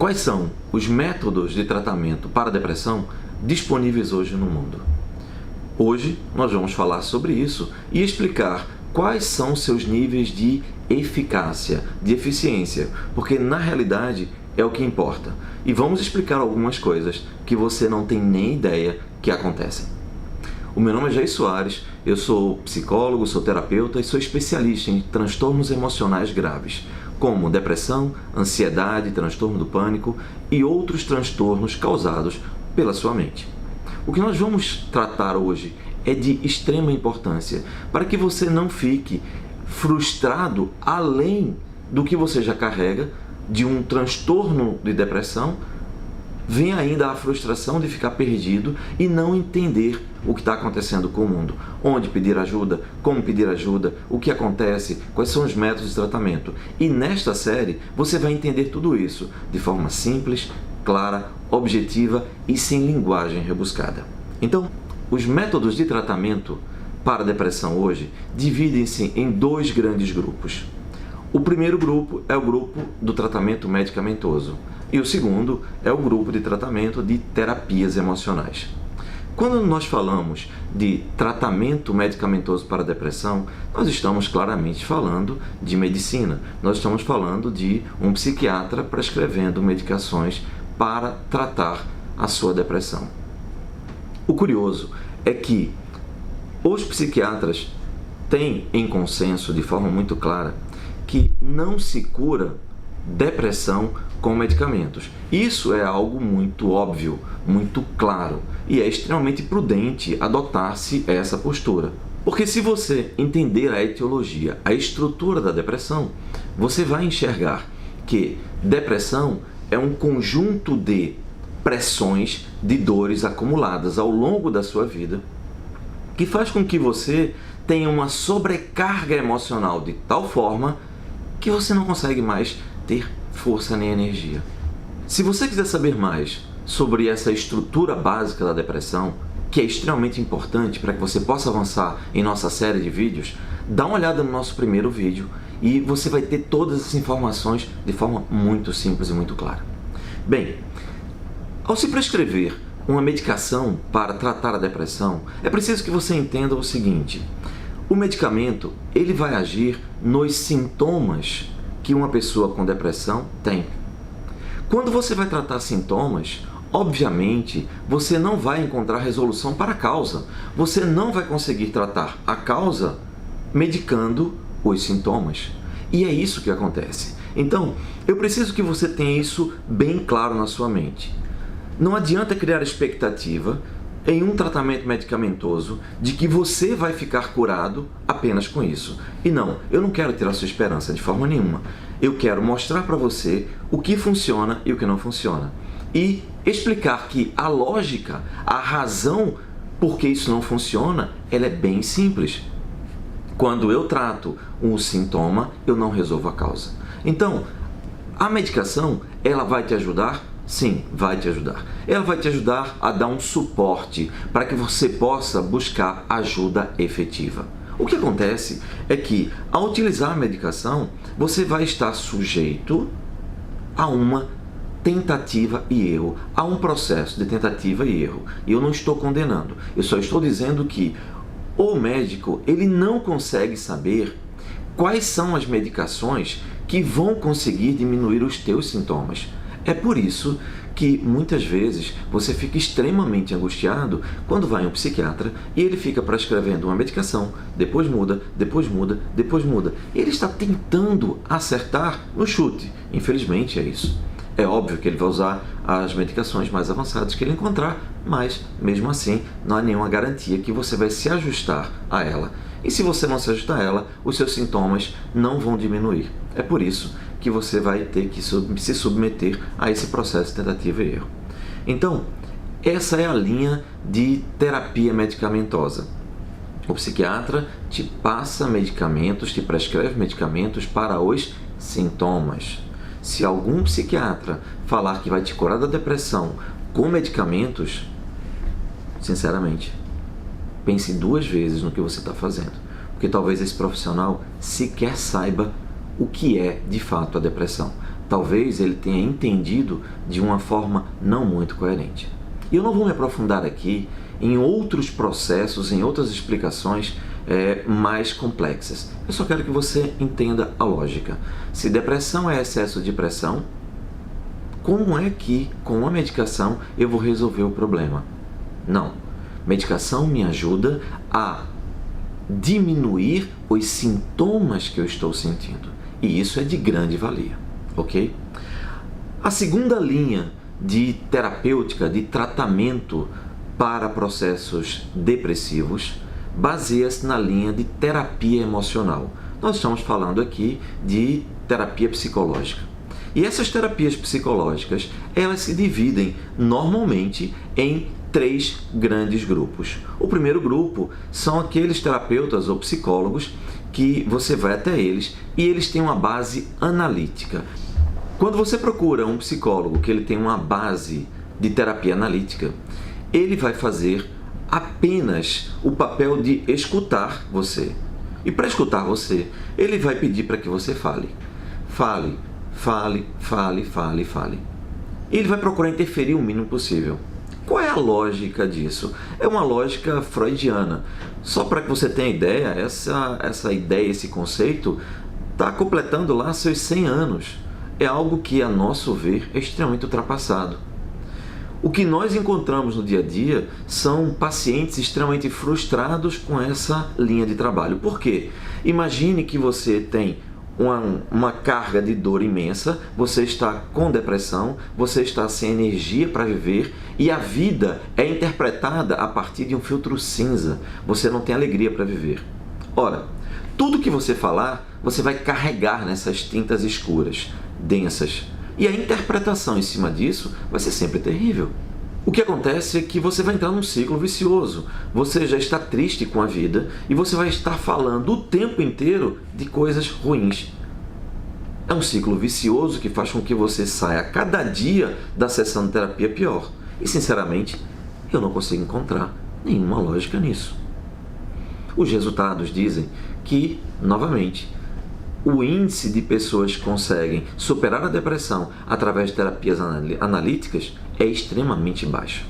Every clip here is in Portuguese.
Quais são os métodos de tratamento para a depressão disponíveis hoje no mundo? Hoje nós vamos falar sobre isso e explicar quais são seus níveis de eficácia, de eficiência, porque na realidade é o que importa. E vamos explicar algumas coisas que você não tem nem ideia que acontecem. O meu nome é Jair Soares, eu sou psicólogo, sou terapeuta e sou especialista em transtornos emocionais graves, como depressão, ansiedade, transtorno do pânico e outros transtornos causados pela sua mente. O que nós vamos tratar hoje é de extrema importância para que você não fique frustrado além do que você já carrega de um transtorno de depressão. Vem ainda a frustração de ficar perdido e não entender o que está acontecendo com o mundo. Onde pedir ajuda, como pedir ajuda, o que acontece, quais são os métodos de tratamento. E nesta série você vai entender tudo isso de forma simples, clara, objetiva e sem linguagem rebuscada. Então, os métodos de tratamento para a depressão hoje dividem-se em dois grandes grupos. O primeiro grupo é o grupo do tratamento medicamentoso e o segundo é o grupo de tratamento de terapias emocionais. Quando nós falamos de tratamento medicamentoso para a depressão, nós estamos claramente falando de medicina. Nós estamos falando de um psiquiatra prescrevendo medicações para tratar a sua depressão. O curioso é que os psiquiatras têm em consenso de forma muito clara que não se cura depressão com medicamentos. Isso é algo muito óbvio, muito claro, e é extremamente prudente adotar-se essa postura. Porque se você entender a etiologia, a estrutura da depressão, você vai enxergar que depressão é um conjunto de pressões, de dores acumuladas ao longo da sua vida, que faz com que você tenha uma sobrecarga emocional de tal forma que você não consegue mais ter força nem energia. Se você quiser saber mais sobre essa estrutura básica da depressão, que é extremamente importante para que você possa avançar em nossa série de vídeos, dá uma olhada no nosso primeiro vídeo e você vai ter todas as informações de forma muito simples e muito clara. Bem, ao se prescrever uma medicação para tratar a depressão, é preciso que você entenda o seguinte: o medicamento ele vai agir nos sintomas que uma pessoa com depressão tem. Quando você vai tratar sintomas, obviamente, você não vai encontrar resolução para a causa. Você não vai conseguir tratar a causa medicando os sintomas. E é isso que acontece. Então, eu preciso que você tenha isso bem claro na sua mente. Não adianta criar expectativa em um tratamento medicamentoso de que você vai ficar curado apenas com isso. E não, eu não quero tirar sua esperança de forma nenhuma. Eu quero mostrar para você o que funciona e o que não funciona. E explicar que a lógica, a razão por que isso não funciona, ela é bem simples. Quando eu trato um sintoma, eu não resolvo a causa. Então, a medicação, ela vai te ajudar? Sim, vai te ajudar. Ela vai te ajudar a dar um suporte para que você possa buscar ajuda efetiva. O que acontece é que, ao utilizar a medicação, você vai estar sujeito a uma tentativa e erro, a um processo de tentativa e erro. E eu não estou condenando, eu só estou dizendo que o médico ele não consegue saber quais são as medicações que vão conseguir diminuir os teus sintomas. É por isso que muitas vezes você fica extremamente angustiado quando vai a um psiquiatra e ele fica prescrevendo uma medicação, depois muda, depois muda, depois muda. Ele está tentando acertar no chute. Infelizmente é isso. É óbvio que ele vai usar as medicações mais avançadas que ele encontrar, mas mesmo assim não há nenhuma garantia que você vai se ajustar a ela. E se você não se ajustar a ela, os seus sintomas não vão diminuir. É por isso que você vai ter que se submeter a esse processo de tentativa e erro. Então, essa é a linha de terapia medicamentosa. O psiquiatra te passa medicamentos, te prescreve medicamentos para os sintomas. Se algum psiquiatra falar que vai te curar da depressão com medicamentos, sinceramente, pense duas vezes no que você está fazendo, porque talvez esse profissional sequer saiba o que é de fato a depressão. talvez ele tenha entendido de uma forma não muito coerente. E eu não vou me aprofundar aqui em outros processos, em outras explicações mais complexas. Eu só quero que você entenda a lógica. Se depressão é excesso de pressão, como é que com uma medicação eu vou resolver o problema? Não. Medicação me ajuda a diminuir os sintomas que eu estou sentindo. E isso é de grande valia, ok? A segunda linha de terapêutica, de tratamento para processos depressivos, baseia-se na linha de terapia emocional. Nós estamos falando aqui de terapia psicológica. E essas terapias psicológicas, elas se dividem normalmente em 3 grandes grupos. O primeiro grupo são aqueles terapeutas ou psicólogos que você vai até eles e eles têm uma base analítica. Quando você procura um psicólogo que ele tem uma base de terapia analítica, ele vai fazer apenas o papel de escutar você. E para escutar você, ele vai pedir para que você fale. Fale, fale, fale, fale, fale. Ele vai procurar interferir o mínimo possível. Qual é a lógica disso? É uma lógica freudiana. Só para que você tenha ideia, essa ideia, esse conceito, está completando lá seus 100 anos. É algo que, a nosso ver, é extremamente ultrapassado. O que nós encontramos no dia a dia são pacientes extremamente frustrados com essa linha de trabalho. Por quê? Imagine que você tem uma carga de dor imensa, você está com depressão, você está sem energia para viver e a vida é interpretada a partir de um filtro cinza. Você não tem alegria para viver. Ora, tudo que você falar, você vai carregar nessas tintas escuras, densas. E a interpretação em cima disso vai ser sempre terrível. O que acontece é que você vai entrar num ciclo vicioso. Você já está triste com a vida e você vai estar falando o tempo inteiro de coisas ruins. É um ciclo vicioso que faz com que você saia cada dia da sessão de terapia pior. E, sinceramente, eu não consigo encontrar nenhuma lógica nisso. Os resultados dizem que, novamente, o índice de pessoas que conseguem superar a depressão através de terapias analíticas é extremamente baixo.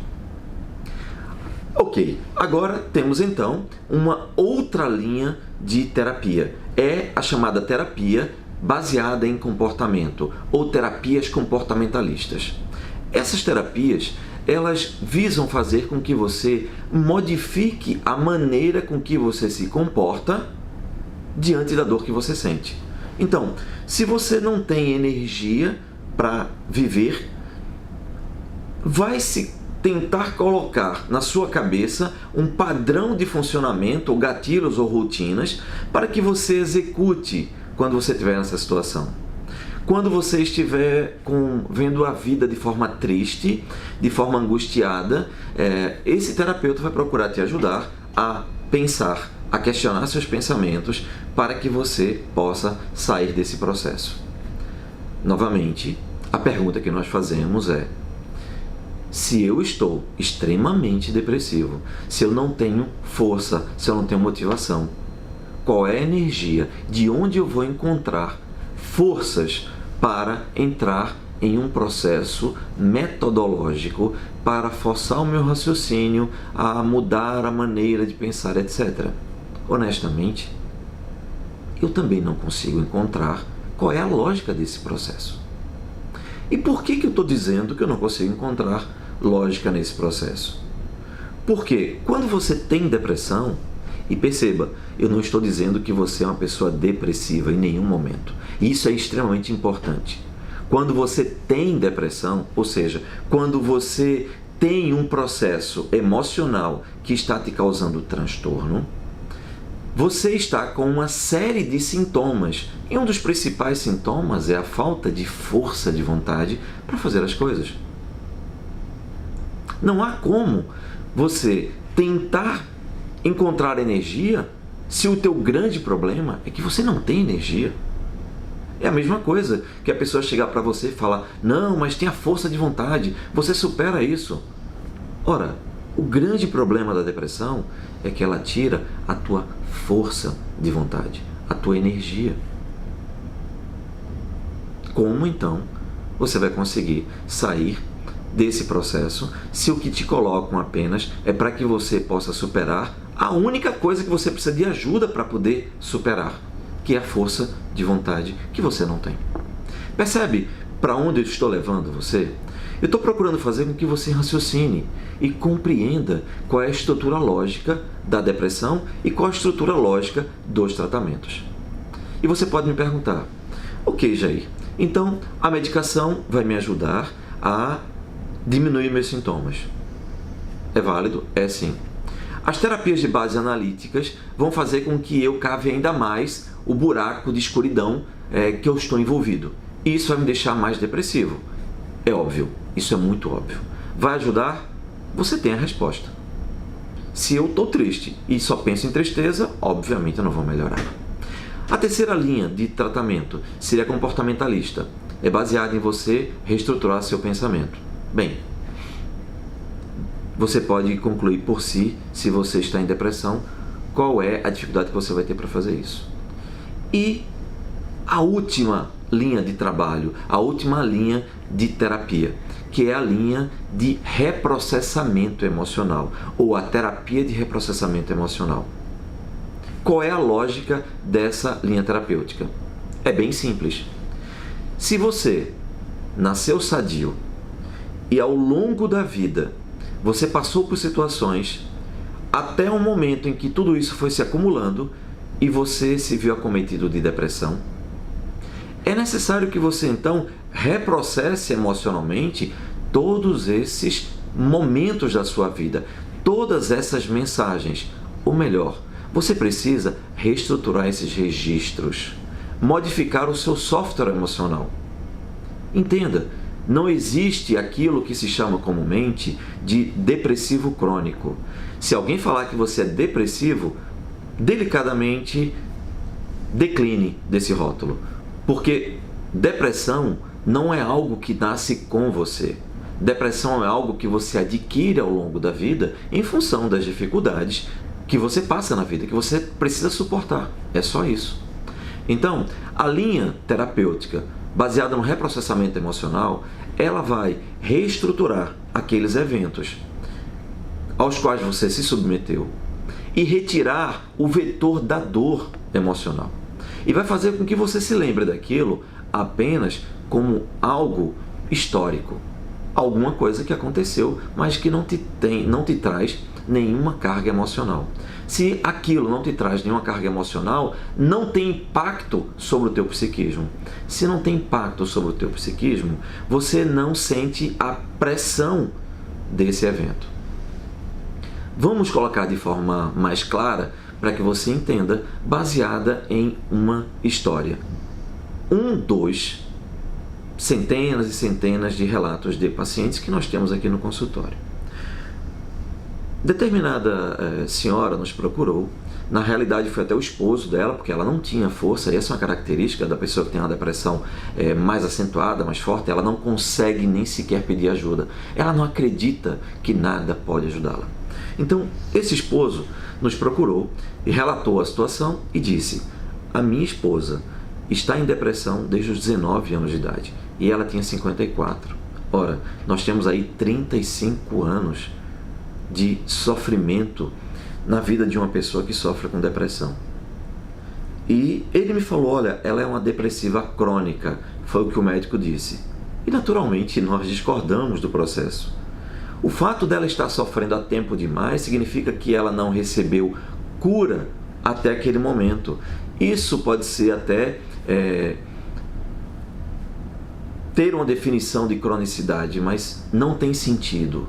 Ok, agora temos então uma outra linha de terapia. É a chamada terapia baseada em comportamento ou terapias comportamentalistas. Essas terapias, elas visam fazer com que você modifique a maneira com que você se comporta diante da dor que você sente. Então, se você não tem energia para viver, vai se tentar colocar na sua cabeça um padrão de funcionamento, ou gatilhos ou rotinas, para que você execute quando você estiver nessa situação. Quando você estiver vendo a vida de forma triste, de forma angustiada, esse terapeuta vai procurar te ajudar a pensar, a questionar seus pensamentos para que você possa sair desse processo. Novamente, a pergunta que nós fazemos é: se eu estou extremamente depressivo, se eu não tenho força, se eu não tenho motivação, qual é a energia? De onde eu vou encontrar forças para entrar em um processo metodológico para forçar o meu raciocínio a mudar a maneira de pensar, etc. Honestamente, eu também não consigo encontrar qual é a lógica desse processo. E por que eu estou dizendo que eu não consigo encontrar lógica nesse processo? Porque quando você tem depressão, e perceba, eu não estou dizendo que você é uma pessoa depressiva em nenhum momento. Isso é extremamente importante. Quando você tem depressão, ou seja, quando você tem um processo emocional que está te causando transtorno, você está com uma série de sintomas. E um dos principais sintomas é a falta de força de vontade para fazer as coisas. Não há como você tentar encontrar energia se o teu grande problema é que você não tem energia. É a mesma coisa que a pessoa chegar para você e falar: não, mas tenha força de vontade, você supera isso. Ora, o grande problema da depressão é que ela tira a tua força de vontade, a tua energia. como então você vai conseguir sair desse processo se o que te colocam apenas é para que você possa superar a única coisa que você precisa de ajuda para poder superar, que é a força de vontade que você não tem. Percebe para onde eu estou levando você? Eu estou procurando fazer com que você raciocine e compreenda qual é a estrutura lógica da depressão e qual a estrutura lógica dos tratamentos. E você pode me perguntar, ok, Jair, então a medicação vai me ajudar a diminuir meus sintomas. É válido? É sim. As terapias de base analíticas vão fazer com que eu cave ainda mais o buraco de escuridão que eu estou envolvido. E isso vai me deixar mais depressivo. É óbvio, isso é muito óbvio. Vai ajudar? Você tem a resposta. Se eu estou triste e só penso em tristeza, obviamente eu não vou melhorar. A terceira linha de tratamento seria comportamentalista. É baseada em você reestruturar seu pensamento. Bem, você pode concluir por si, se você está em depressão, qual é a dificuldade que você vai ter para fazer isso. E a última linha de trabalho, a última linha de terapia, que é a linha de reprocessamento emocional, ou a terapia de reprocessamento emocional. Qual é a lógica dessa linha terapêutica? É bem simples. Se você nasceu sadio e ao longo da vida você passou por situações até o momento em que tudo isso foi se acumulando e você se viu acometido de depressão, é necessário que você então reprocesse emocionalmente todos esses momentos da sua vida, todas essas mensagens. Ou melhor, você precisa reestruturar esses registros, modificar o seu software emocional. Entenda, não existe aquilo que se chama comumente de depressivo crônico. Se alguém falar que você é depressivo, delicadamente decline desse rótulo, porque depressão não é algo que nasce com você. Depressão é algo que você adquire ao longo da vida em função das dificuldades que você passa na vida, que você precisa suportar. É só isso. Então, a linha terapêutica baseada no reprocessamento emocional, ela vai reestruturar aqueles eventos aos quais você se submeteu e retirar o vetor da dor emocional. E vai fazer com que você se lembre daquilo apenas como algo histórico, alguma coisa que aconteceu, mas que não te traz nenhuma carga emocional. Se aquilo não te traz nenhuma carga emocional, não tem impacto sobre o teu psiquismo. Se não tem impacto sobre o teu psiquismo, você não sente a pressão desse evento. Vamos colocar de forma mais clara para que você entenda, baseada em uma história. Centenas e centenas de relatos de pacientes que nós temos aqui no consultório. Determinada senhora nos procurou, na realidade foi até o esposo dela, porque ela não tinha força, essa é uma característica da pessoa que tem uma depressão mais acentuada, mais forte, ela não consegue nem sequer pedir ajuda, ela não acredita que nada pode ajudá-la. Então, esse esposo nos procurou e relatou a situação e disse: a minha esposa está em depressão desde os 19 anos de idade e ela tinha 54. Ora, nós temos aí 35 anos de sofrimento na vida de uma pessoa que sofre com depressão. E ele me falou: olha, ela é uma depressiva crônica, foi o que o médico disse. E naturalmente nós discordamos do processo. O fato dela estar sofrendo há tempo demais significa que ela não recebeu cura até aquele momento. Isso pode ser até ter uma definição de cronicidade, mas não tem sentido.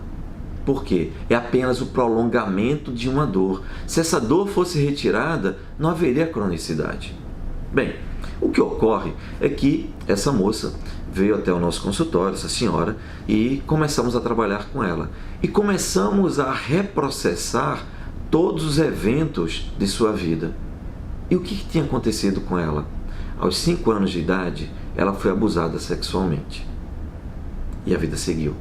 Por quê? É apenas o prolongamento de uma dor. Se essa dor fosse retirada, não haveria cronicidade. Bem, o que ocorre é que essa moça veio até o nosso consultório, essa senhora, e começamos a trabalhar com ela. E começamos a reprocessar todos os eventos de sua vida. E o que tinha acontecido com ela? Aos 5 anos de idade, ela foi abusada sexualmente. E a vida seguiu.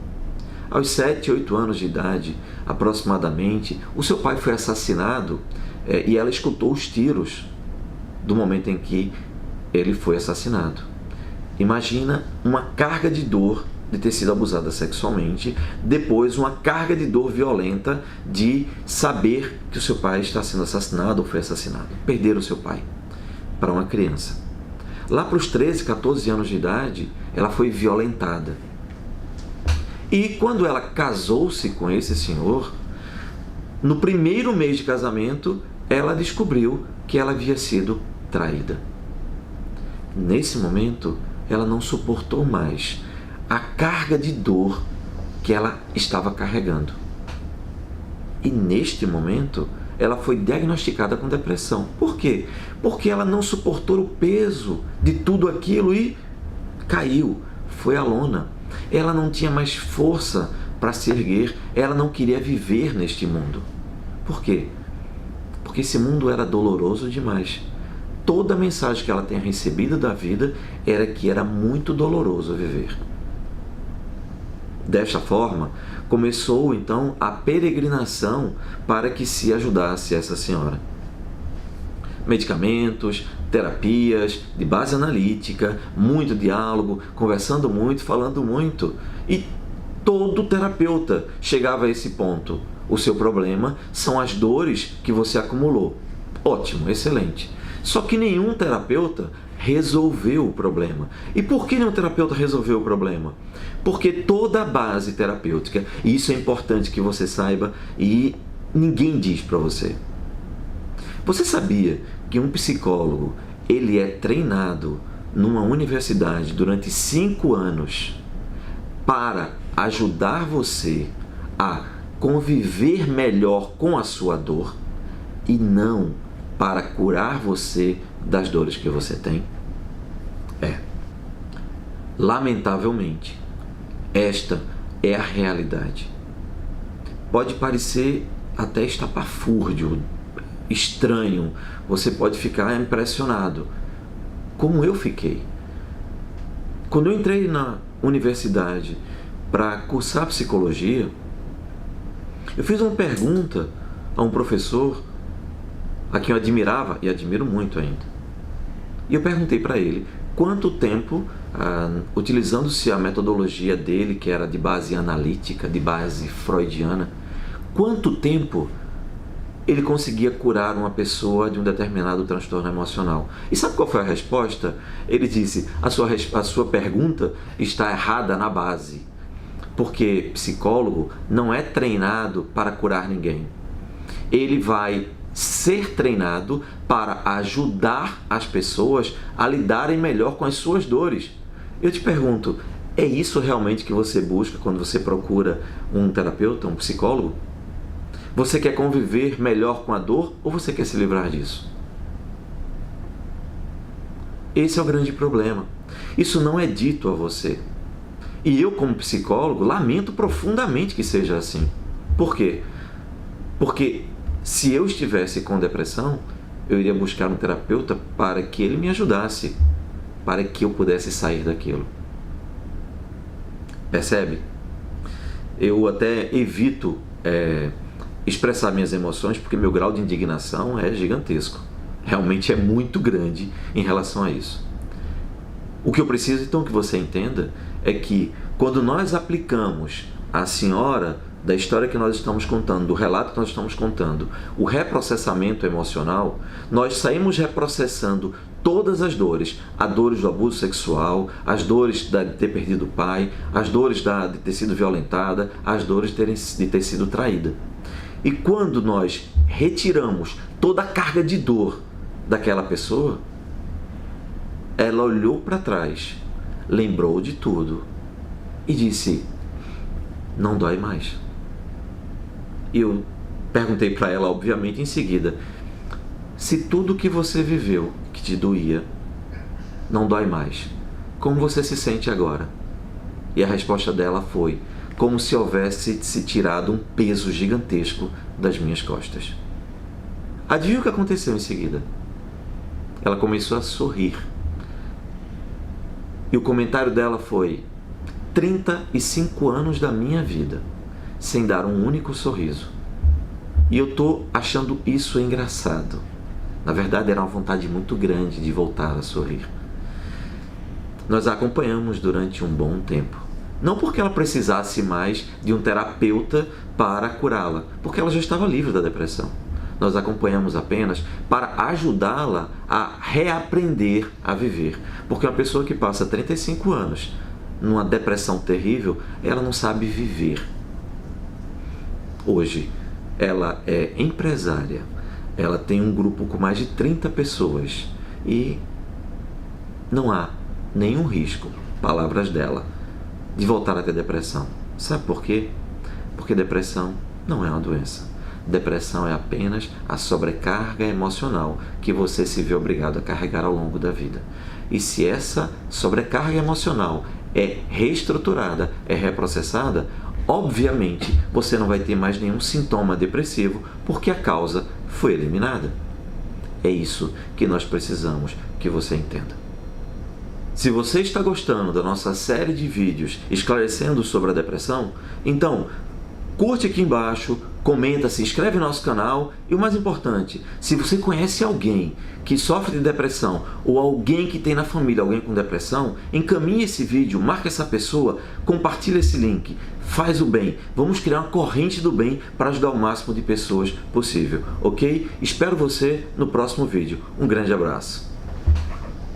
Aos 7, 8 anos de idade, aproximadamente, o seu pai foi assassinado e ela escutou os tiros do momento em que ele foi assassinado. Imagina uma carga de dor de ter sido abusada sexualmente, depois uma carga de dor violenta de saber que o seu pai está sendo assassinado ou foi assassinado. Perder o seu pai para uma criança. Lá para os 13, 14 anos de idade, ela foi violentada. E quando ela casou-se com esse senhor, no primeiro mês de casamento, ela descobriu que ela havia sido traída. Nesse momento, ela não suportou mais a carga de dor que ela estava carregando. E neste momento, ela foi diagnosticada com depressão. Por quê? Porque ela não suportou o peso de tudo aquilo e caiu, foi à lona. Ela não tinha mais força para se erguer, ela não queria viver neste mundo. Por quê? Porque esse mundo era doloroso demais. Toda a mensagem que ela tinha recebido da vida era que era muito doloroso viver. Desta forma, começou então a peregrinação para que se ajudasse essa senhora. Medicamentos, terapias de base analítica, muito diálogo, conversando muito, falando muito. E todo terapeuta chegava a esse ponto. O seu problema são as dores que você acumulou. Ótimo, excelente. Só que nenhum terapeuta resolveu o problema. E por que nenhum terapeuta resolveu o problema? Porque toda a base terapêutica, e isso é importante que você saiba e ninguém diz para você. Você sabia que um psicólogo, ele é treinado numa universidade durante 5 anos para ajudar você a conviver melhor com a sua dor e não para curar você das dores que você tem? Lamentavelmente, esta é a realidade. Pode parecer até estapafúrdio, estranho, você pode ficar impressionado, como eu fiquei. Quando eu entrei na universidade para cursar psicologia, eu fiz uma pergunta a um professor a quem eu admirava e admiro muito ainda. E eu perguntei para ele quanto tempo, utilizando-se a metodologia dele, que era de base analítica, de base freudiana, quanto tempo ele conseguia curar uma pessoa de um determinado transtorno emocional. E sabe qual foi a resposta? Ele disse: a sua pergunta está errada na base, porque psicólogo não é treinado para curar ninguém. Ele vai ser treinado para ajudar as pessoas a lidarem melhor com as suas dores. Eu te pergunto, é isso realmente que você busca quando você procura um terapeuta, um psicólogo? Você quer conviver melhor com a dor ou você quer se livrar disso? Esse é o grande problema. Isso não é dito a você. E eu, como psicólogo, lamento profundamente que seja assim. Por quê? Porque se eu estivesse com depressão, eu iria buscar um terapeuta para que ele me ajudasse, para que eu pudesse sair daquilo. Percebe? Eu até evito expressar minhas emoções porque meu grau de indignação é gigantesco. Realmente é muito grande em relação a isso. O que eu preciso então que você entenda é que quando nós aplicamos a senhora da história que nós estamos contando, do relato que nós estamos contando, o reprocessamento emocional, nós saímos reprocessando todas as dores, as dores do abuso sexual, as dores de ter perdido o pai, as dores de ter sido violentada, as dores de ter sido traída. E quando nós retiramos toda a carga de dor daquela pessoa, ela olhou para trás, lembrou de tudo e disse: não dói mais. E eu perguntei para ela, obviamente, em seguida: se tudo que você viveu, que te doía, não dói mais, como você se sente agora? E a resposta dela foi: como se houvesse se tirado um peso gigantesco das minhas costas. Adivinha o que aconteceu em seguida? Ela começou a sorrir. E o comentário dela foi: 35 anos da minha vida sem dar um único sorriso. E eu tô achando isso engraçado. Na verdade, era uma vontade muito grande de voltar a sorrir. Nós a acompanhamos durante um bom tempo. Não porque ela precisasse mais de um terapeuta para curá-la, porque ela já estava livre da depressão. Nós a acompanhamos apenas para ajudá-la a reaprender a viver. Porque uma pessoa que passa 35 anos numa depressão terrível, ela não sabe viver. Hoje, ela é empresária, ela tem um grupo com mais de 30 pessoas e não há nenhum risco, palavras dela, de voltar a ter depressão. Sabe por quê? Porque depressão não é uma doença. Depressão é apenas a sobrecarga emocional que você se vê obrigado a carregar ao longo da vida. E se essa sobrecarga emocional é reestruturada, é reprocessada, obviamente você não vai ter mais nenhum sintoma depressivo porque a causa foi eliminada. É isso que nós precisamos que você entenda. Se você está gostando da nossa série de vídeos esclarecendo sobre a depressão, então curte aqui embaixo, comenta, se inscreve no nosso canal e o mais importante, se você conhece alguém que sofre de depressão ou alguém que tem na família alguém com depressão, encaminhe esse vídeo, marque essa pessoa, compartilhe esse link, faz o bem. Vamos criar uma corrente do bem para ajudar o máximo de pessoas possível, ok? Espero você no próximo vídeo. Um grande abraço.